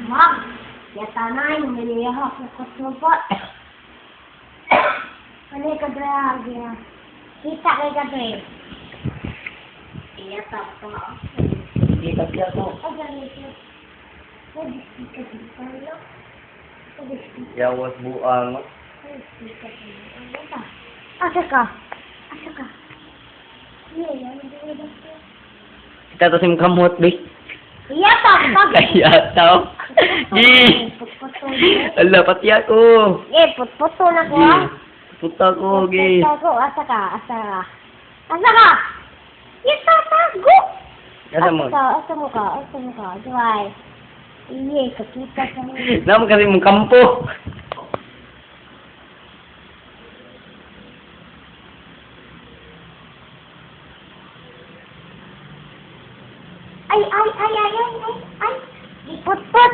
Wag. Yata na yung niliyahak na kusmupot. Ano yung kadre, kita kay kadre. Yata ko nga. Kita siya ko. Ay, ganito. Nag-speaker dito, no? Nag-speaker. Yawas buang. Nag-speaker dito. Asa ka? Asa ka? Iya, yan. Kita to sim kamot, be. Iya, pag. Kaya tao. Gi. Ala, pati ako. Eh, put-puto na ko, Gi. ah. Puta ko, gi. Puta ko, asa ka? Asa ka? Asa ka? Ito, tago! Asa mo? Asa mo ka? Duway. Iye, kakita sa mo. Naman kasi mong kampo. Ay! Put-put!